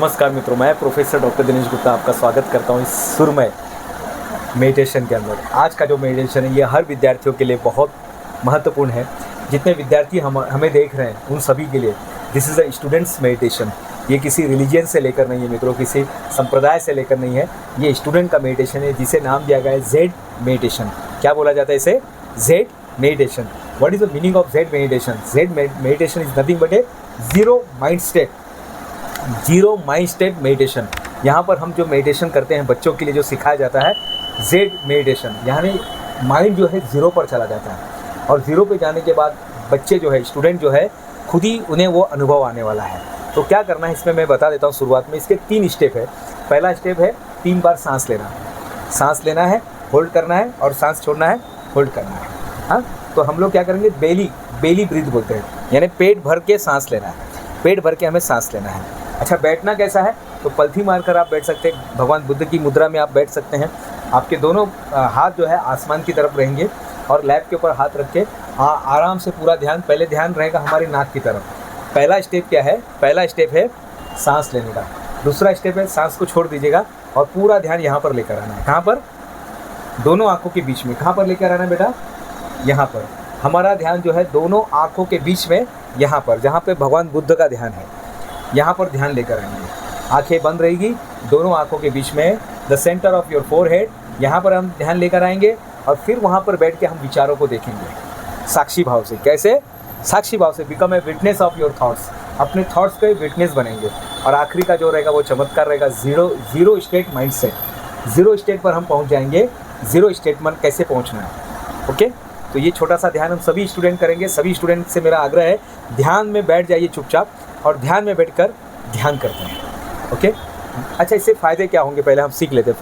नमस्कार मित्रों, मैं प्रोफेसर डॉक्टर दिनेश गुप्ता आपका स्वागत करता हूं इस सुरमय मेडिटेशन के अंदर। आज का जो मेडिटेशन है ये हर विद्यार्थियों के लिए बहुत महत्वपूर्ण है। जितने विद्यार्थी हमें देख रहे हैं उन सभी के लिए this is a students meditation. ये किसी रिलीजन से लेकर नहीं है मित्रों, किसी संप्रदाय से लेकर नहीं है। ये स्टूडेंट का मेडिटेशन है जिसे नाम दिया गया है जेड मेडिटेशन। क्या बोला जाता है इसे? Z meditation. What is the meaning of Z meditation? Z meditation is nothing but A zero mind state. Zero mind state meditation. यहाँ पर हम जो मेडिटेशन करते हैं बच्चों के लिए जो सिखाया जाता है जेड मेडिटेशन, यानी माइंड जो है ज़ीरो पर चला जाता है और ज़ीरो पे जाने के बाद बच्चे जो है, स्टूडेंट जो है, खुद ही उन्हें वो अनुभव आने वाला है। तो क्या करना है इसमें मैं बता देता हूँ। शुरुआत में इसके 3 स्टेप है। पहला स्टेप है 3 बार सांस लेना। सांस लेना है, होल्ड करना है और सांस छोड़ना है, होल्ड करना है। हाँ, तो हम लोग क्या करेंगे? बेली ब्रीथ बोलते हैं, यानी पेट भर के सांस लेना है। पेट भर के हमें सांस लेना है। अच्छा, बैठना कैसा है? तो पलथी मारकर आप बैठ सकते हैं। भगवान बुद्ध की मुद्रा में आप बैठ सकते हैं। आपके दोनों हाथ जो है आसमान की तरफ रहेंगे और लैप के ऊपर हाथ रख के आराम से पूरा ध्यान, पहले ध्यान रहेगा हमारी नाक की तरफ। पहला स्टेप क्या है? पहला स्टेप है सांस लेने का। दूसरा स्टेप है सांस को छोड़ दीजिएगा और पूरा ध्यान यहाँ पर लेकर आना है। कहाँ पर? दोनों आँखों के बीच में। कहाँ पर लेकर आना है बेटा? यहाँ पर। हमारा ध्यान जो है दोनों आँखों के बीच में, यहाँ पर जहाँ पे भगवान बुद्ध का ध्यान है, यहाँ पर ध्यान लेकर आएंगे। आंखें बंद रहेगी, दोनों आंखों के बीच में the centre of your forehead, यहाँ पर हम ध्यान लेकर आएंगे और फिर वहाँ पर बैठ के हम विचारों को देखेंगे साक्षी भाव से। कैसे? साक्षी भाव से। Become a witness of your thoughts. अपने थॉट्स के विटनेस बनेंगे। और आखिरी का जो रहेगा वो चमत्कार रहेगा, zero state mind set. Zero state पर हम पहुँच जाएंगे। जीरो स्टेट में कैसे पहुँचना है? ओके, तो ये छोटा सा ध्यान हम सभी स्टूडेंट करेंगे। सभी स्टूडेंट से मेरा आग्रह है, ध्यान में बैठ जाइए चुपचाप और ध्यान में बैठकर ध्यान करते हैं। ओके, अच्छा, इससे फ़ायदे क्या होंगे पहले हम सीख लेते हैं।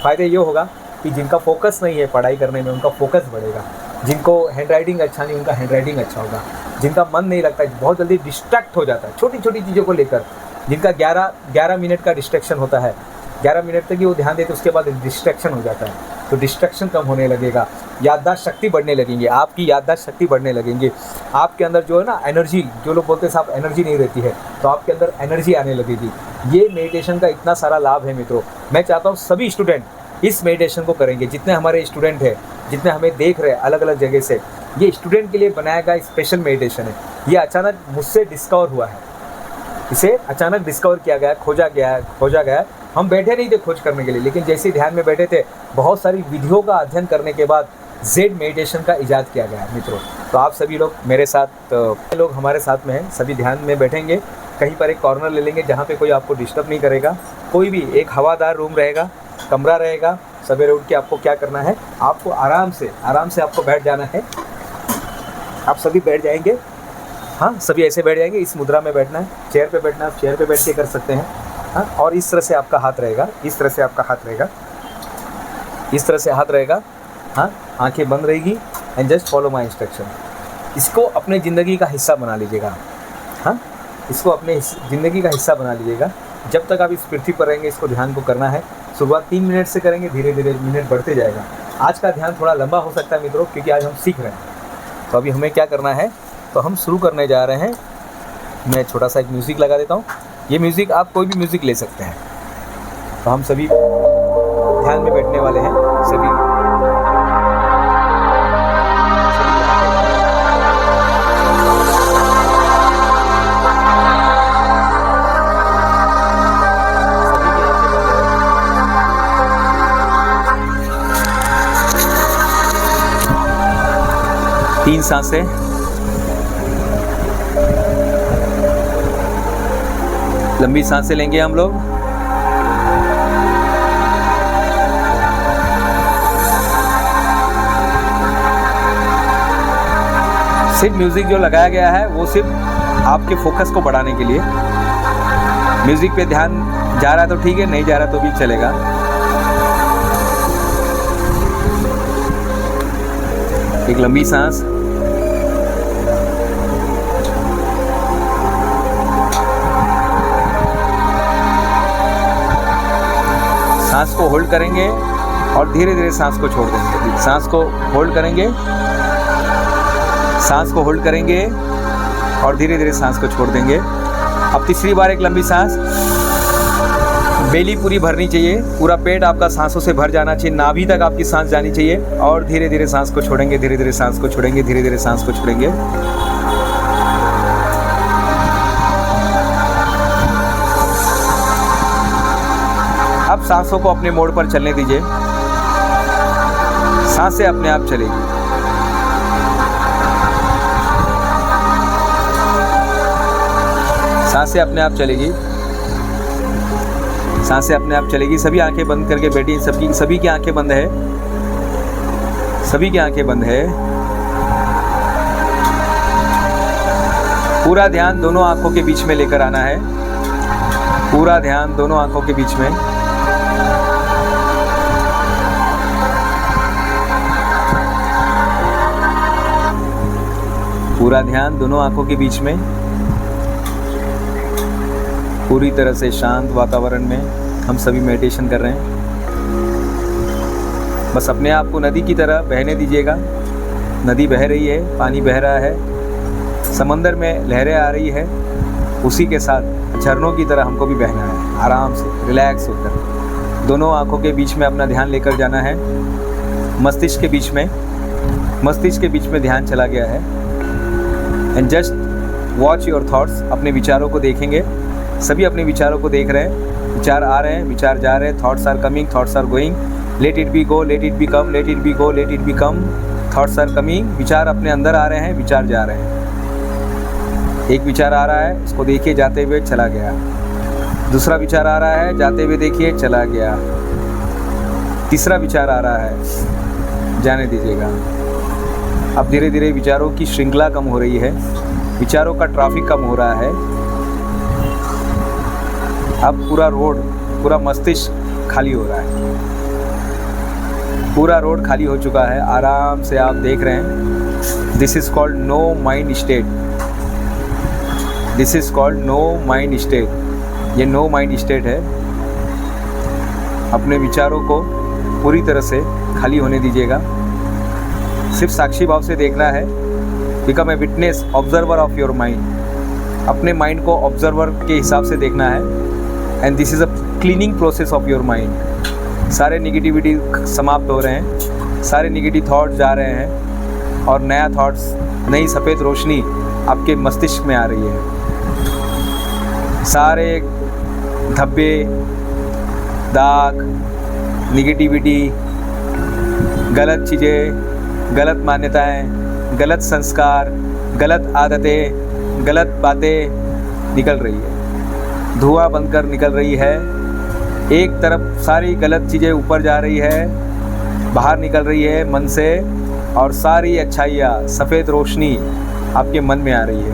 फ़ायदे ये होगा कि जिनका फोकस नहीं है पढ़ाई करने में उनका फोकस बढ़ेगा। जिनको हैंड राइटिंग अच्छा नहीं उनका हैंड राइटिंग अच्छा होगा। जिनका मन नहीं लगता, बहुत जल्दी डिस्ट्रैक्ट हो जाता है छोटी छोटी चीज़ों को लेकर, जिनका 11 मिनट का डिस्ट्रैक्शन होता है, 11 मिनट तक ही वो ध्यान देते उसके बाद डिस्ट्रैक्शन हो जाता है, तो डिस्ट्रैक्शन कम होने लगेगा। याददाश्त शक्ति बढ़ने लगेंगे, आपकी याददाश्त शक्ति बढ़ने लगेंगे। आपके अंदर जो है ना एनर्जी, जो लोग बोलते हैं साहब एनर्जी नहीं रहती है, तो आपके अंदर एनर्जी आने लगेगी। ये मेडिटेशन का इतना सारा लाभ है मित्रों। मैं चाहता हूँ सभी स्टूडेंट इस मेडिटेशन को करेंगे। जितने हमारे स्टूडेंट हैं, जितने हमें देख रहे हैं अलग अलग जगह से, ये स्टूडेंट के लिए बनाया गया स्पेशल मेडिटेशन है। ये अचानक मुझसे डिस्कवर हुआ है, इसे अचानक डिस्कवर किया गया, खोजा गया। हम बैठे नहीं थे खोज करने के लिए, लेकिन जैसे ध्यान में बैठे थे बहुत सारी विधियों का अध्ययन करने के बाद जेड मेडिटेशन का इजाद किया गया मित्रों। तो आप सभी लोग मेरे साथ, लोग हमारे साथ में हैं, सभी ध्यान में बैठेंगे। कहीं पर एक कॉर्नर ले लेंगे जहाँ पे कोई आपको डिस्टर्ब नहीं करेगा। कोई भी एक हवादार रूम रहेगा, कमरा रहेगा। सवेरे उठ के आपको क्या करना है? आपको आराम से आपको बैठ जाना है। आप सभी बैठ जाएंगे। हाँ, सभी ऐसे बैठ जाएंगे। इस मुद्रा में बैठना है। चेयर पे बैठना है, आप चेयर पे बैठ के कर सकते हैं। हाँ, और इस तरह से आपका हाथ रहेगा, इस तरह से हाथ रहेगा। हाँ, आंखें बंद रहेगी and just follow my instruction. इसको अपने ज़िंदगी का हिस्सा बना लीजिएगा। हाँ, इसको अपने ज़िंदगी का हिस्सा बना लीजिएगा। जब तक आप इस पृथ्वी पर रहेंगे इसको ध्यान को करना है। शुरुआत 3 मिनट से करेंगे, धीरे धीरे मिनट बढ़ते जाएगा। आज का ध्यान थोड़ा लंबा हो सकता है मित्रों, क्योंकि आज हम सीख रहे हैं। तो अभी हमें क्या करना है, तो हम शुरू करने जा रहे हैं। मैं छोटा सा एक म्यूज़िक लगा देता हूँ। ये म्यूज़िक आप कोई भी म्यूज़िक ले सकते हैं। तो हम सभी ध्यान में बैठने वाले हैं। सभी तीन सांसें, लंबी सांसें लेंगे हम लोग। सिर्फ म्यूजिक जो लगाया गया है वो सिर्फ आपके फोकस को बढ़ाने के लिए। म्यूजिक पे ध्यान जा रहा है तो ठीक है, नहीं जा रहा तो भी चलेगा। एक लंबी सांस, सांस को होल्ड करेंगे और धीरे धीरे सांस को छोड़ देंगे। सांस को होल्ड करेंगे, सांस को होल्ड करेंगे और धीरे धीरे सांस को छोड़ देंगे। अब तीसरी बार एक लंबी सांस, बेली पूरी भरनी चाहिए, पूरा पेट आपका सांसों से भर जाना चाहिए, नाभि तक आपकी सांस जानी चाहिए। और धीरे धीरे सांस को छोड़ेंगे, धीरे धीरे सांस को छोड़ेंगे, धीरे धीरे सांस को छोड़ेंगे। अब सांसों को अपने मोड़ पर चलने दीजिए, सांसें अपने आप चलेगी। सांसें अपने आप चलेगी, सांसें अपने आप चलेगी। सभी आंखें बंद करके बैठी, सभी की आंखें बंद है, सभी की आंखें बंद है। पूरा ध्यान दोनों आंखों के बीच में लेकर आना है, पूरा ध्यान दोनों आंखों के बीच में। पूरा ध्यान दोनों आंखों के बीच में, पूरी तरह से शांत वातावरण में हम सभी मेडिटेशन कर रहे हैं। बस अपने आप को नदी की तरह बहने दीजिएगा। नदी बह रही है, पानी बह रहा है, समंदर में लहरें आ रही है, उसी के साथ झरनों की तरह हमको भी बहना है, आराम से रिलैक्स होकर। दोनों आंखों के बीच में अपना ध्यान लेकर जाना है, मस्तिष्क के बीच में, मस्तिष्क के बीच में ध्यान चला गया है। And just watch your thoughts, अपने विचारों को देखेंगे। सभी अपने विचारों को देख रहे हैं, विचार आ रहे हैं, विचार जा रहे हैं। Thoughts are coming, thoughts are going, let it be go, let it be come, let it be go, let it be come. Thoughts are coming, विचार अपने अंदर आ रहे हैं, विचार जा रहे हैं। एक विचार आ रहा है, इसको देखिए, जाते हुए चला गया। दूसरा विचार आ रहा है, जाते हुए देखिए, चला गया। तीसरा विचार आ रहा है, जाने दीजिएगा। अब धीरे धीरे विचारों की श्रृंखला कम हो रही है, विचारों का ट्रैफिक कम हो रहा है। अब पूरा रोड, पूरा मस्तिष्क खाली हो रहा है, पूरा रोड खाली हो चुका है। आराम से आप देख रहे हैं। This is called no mind state, this is called no mind state. ये नो माइंड स्टेट है। अपने विचारों को पूरी तरह से खाली होने दीजिएगा। सिर्फ साक्षी भाव से देखना है। Become a witness, observer of your mind. अपने माइंड को ऑब्जर्वर के हिसाब से देखना है। And this is a cleaning process of your mind. सारे निगेटिविटी समाप्त हो रहे हैं, सारे निगेटिव थॉट्स जा रहे हैं और नया थॉट्स, नई सफ़ेद रोशनी आपके मस्तिष्क में आ रही है। सारे धब्बे, दाग, निगेटिविटी, गलत चीज़ें, गलत मान्यताएं, गलत संस्कार, गलत आदतें, गलत बातें निकल रही है, धुआं बनकर निकल रही है। एक तरफ सारी गलत चीज़ें ऊपर जा रही है, बाहर निकल रही है मन से, और सारी अच्छाइयाँ, सफ़ेद रोशनी आपके मन में आ रही है।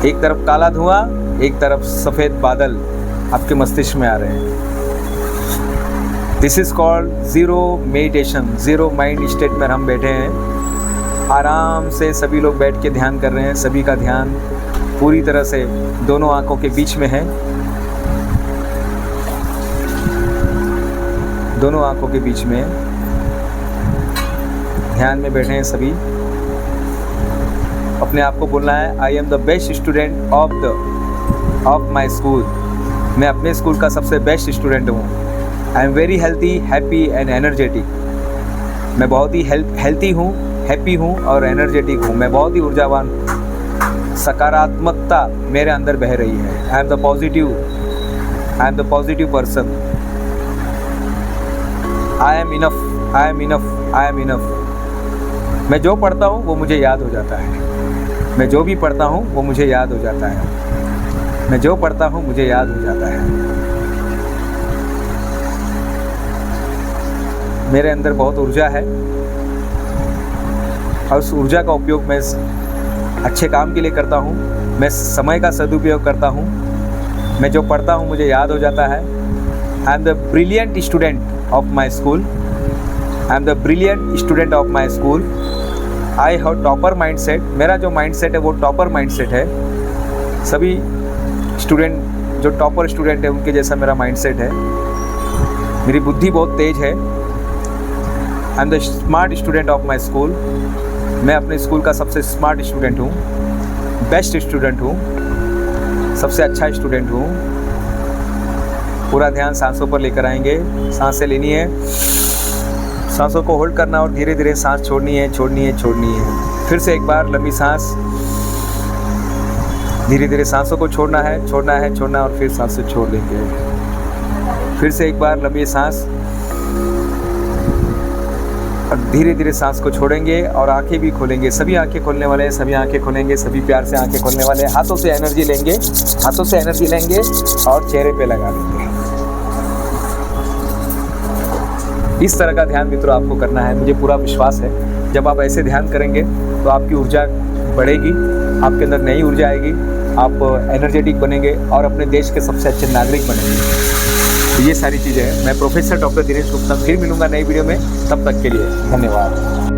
एक तरफ काला धुआं, एक तरफ सफ़ेद बादल आपके मस्तिष्क में आ रहे हैं। This is called zero meditation. Zero mind state में हम बैठे हैं। आराम से सभी लोग बैठ के ध्यान कर रहे हैं। सभी का ध्यान पूरी तरह से दोनों आंखों के बीच में है, दोनों आंखों के बीच में ध्यान में बैठे हैं सभी। अपने आप को बोलना है, I am the best student of my school. मैं अपने स्कूल का सबसे बेस्ट स्टूडेंट हूँ। I am very healthy, happy and energetic. मैं बहुत ही हेल्थी हूँ, हैप्पी हूँ और एनर्जेटिक हूँ। मैं बहुत ही ऊर्जावान हूँ। सकारात्मकता मेरे अंदर बह रही है। I am the positive person. I am enough, I am enough, I am enough. मैं जो पढ़ता हूँ वो मुझे याद हो जाता है। मैं जो भी पढ़ता हूँ वो मुझे याद हो जाता है। मैं जो पढ़ता हूँ मुझे याद हो जाता है। मेरे अंदर बहुत ऊर्जा है और उस ऊर्जा का उपयोग मैं अच्छे काम के लिए करता हूँ। मैं समय का सदुपयोग करता हूँ। मैं जो पढ़ता हूँ मुझे याद हो जाता है। I am the brilliant student of my school. I am the brilliant student of my school. I have topper mind set. मेरा जो माइंड सेट है वो टॉपर माइंड सेट है। सभी स्टूडेंट जो टॉपर स्टूडेंट है उनके जैसा मेरा माइंड सेट है। मेरी बुद्धि बहुत तेज है। I am the smart student of my school. मैं अपने स्कूल का सबसे स्मार्ट स्टूडेंट हूँ, बेस्ट स्टूडेंट हूँ, सबसे अच्छा स्टूडेंट हूँ। पूरा ध्यान सांसों पर लेकर आएंगे। सांसें लेनी है, सांसों को होल्ड करना और धीरे धीरे सांस छोड़नी है, छोड़नी है, छोड़नी है। फिर से एक बार लंबी सांस, धीरे धीरे सांसों को छोड़ना है, छोड़ना है, छोड़ना और फिर सांसें छोड़ देंगे। फिर से एक बार लंबी सांस और धीरे धीरे सांस को छोड़ेंगे और आंखें भी खोलेंगे। सभी आंखें खोलने वाले हैं, सभी आंखें खोलेंगे, सभी प्यार से आंखें खोलने वाले हैं। हाथों से एनर्जी लेंगे, हाथों से एनर्जी लेंगे और चेहरे पे लगा देंगे। इस तरह का ध्यान मित्रों आपको करना है। मुझे पूरा विश्वास है जब आप ऐसे ध्यान करेंगे तो आपकी ऊर्जा बढ़ेगी, आपके अंदर नई ऊर्जा आएगी, आप एनर्जेटिक बनेंगे और अपने देश के सबसे अच्छे नागरिक बनेंगे। तो ये सारी चीज़ें हैं। मैं प्रोफेसर डॉक्टर दिनेश गुप्ता फिर मिलूंगा नई वीडियो में, तब तक के लिए धन्यवाद।